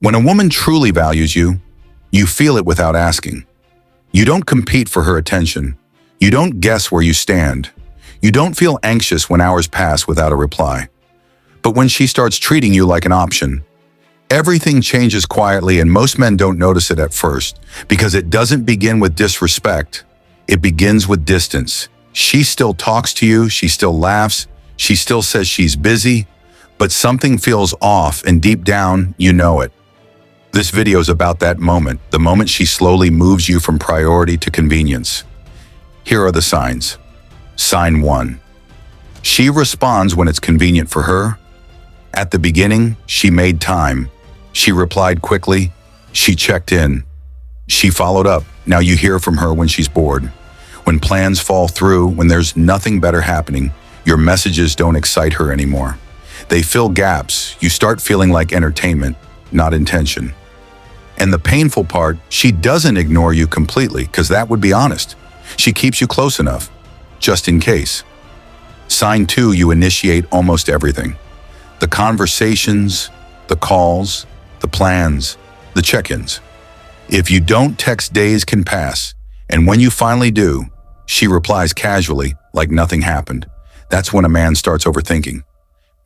When a woman truly values you, you feel it without asking. You don't compete for her attention. You don't guess where you stand. You don't feel anxious when hours pass without a reply. But when she starts treating you like an option, everything changes quietly, and most men don't notice it at first because it doesn't begin with disrespect. It begins with distance. She still talks to you, she still laughs, she still says she's busy, but something feels off, and deep down, you know it. This video is about that moment, the moment she slowly moves you from priority to convenience. Here are the signs. Sign 1. She responds when it's convenient for her. At the beginning, she made time. She replied quickly. She checked in. She followed up. Now you hear from her when she's bored. When plans fall through, when there's nothing better happening, your messages don't excite her anymore. They fill gaps. You start feeling like entertainment, not intention. And the painful part, she doesn't ignore you completely, because that would be honest. She keeps you close enough, just in case. Sign 2, you initiate almost everything. The conversations, the calls, the plans, the check-ins. If you don't text, days can pass, and when you finally do, she replies casually, like nothing happened. That's when a man starts overthinking.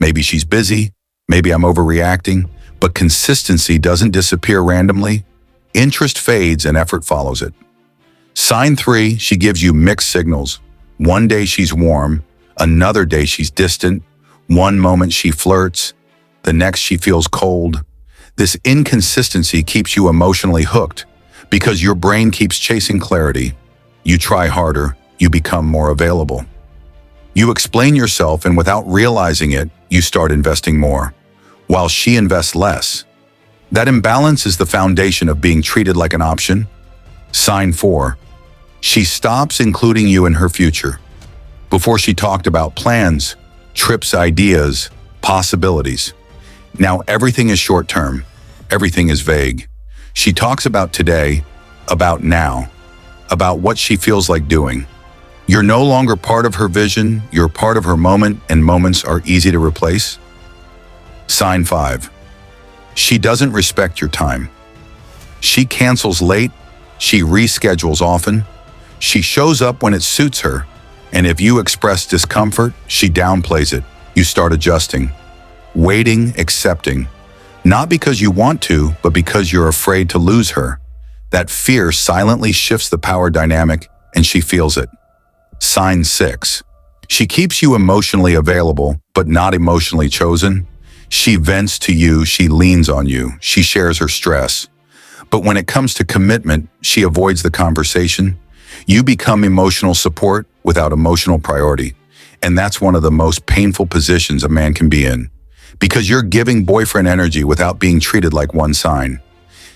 Maybe she's busy, maybe I'm overreacting, but consistency doesn't disappear randomly. Interest fades and effort follows it. Sign 3, she gives you mixed signals. One day she's warm, another day she's distant. One moment she flirts, the next she feels cold. This inconsistency keeps you emotionally hooked because your brain keeps chasing clarity. You try harder, you become more available. You explain yourself, and without realizing it, you start investing more, while she invests less. That imbalance is the foundation of being treated like an option. Sign 4. She stops including you in her future. Before she talked about plans, trips, ideas, possibilities. Now everything is short-term. Everything is vague. She talks about today, about now, about what she feels like doing. You're no longer part of her vision, you're part of her moment, and moments are easy to replace. Sign 5. She doesn't respect your time. She cancels late, she reschedules often, she shows up when it suits her, and if you express discomfort, she downplays it. You start adjusting, waiting, accepting, not because you want to, but because you're afraid to lose her. That fear silently shifts the power dynamic, and she feels it. Sign 6. She keeps you emotionally available, but not emotionally chosen. She vents to you, she leans on you, she shares her stress. But when it comes to commitment, she avoids the conversation. You become emotional support without emotional priority. And that's one of the most painful positions a man can be in, because you're giving boyfriend energy without being treated like one. Sign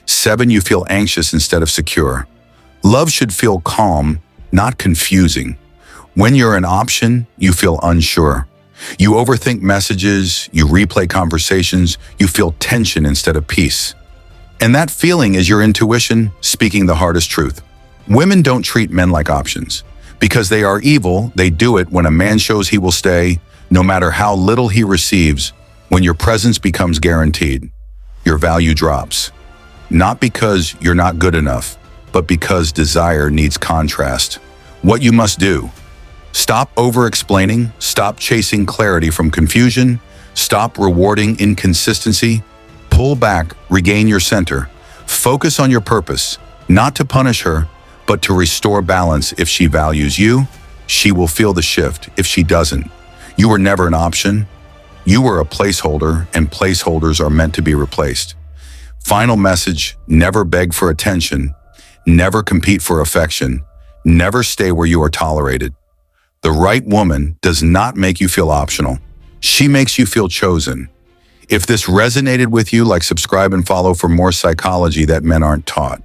7, you feel anxious instead of secure. Love should feel calm, not confusing. When you're an option, you feel unsure. You overthink messages, you replay conversations, you feel tension instead of peace. And that feeling is your intuition speaking the hardest truth. Women don't treat men like options. Because they are evil, they do it when a man shows he will stay, no matter how little he receives. When your presence becomes guaranteed, your value drops. Not because you're not good enough, but because desire needs contrast. What you must do: stop over-explaining, stop chasing clarity from confusion, stop rewarding inconsistency, pull back, regain your center, focus on your purpose, not to punish her, but to restore balance. If she values you, she will feel the shift. If she doesn't, you were never an option. You were a placeholder, and placeholders are meant to be replaced. Final message: never beg for attention, never compete for affection, never stay where you are tolerated. The right woman does not make you feel optional. She makes you feel chosen. If this resonated with you, like, subscribe, and follow for more psychology that men aren't taught.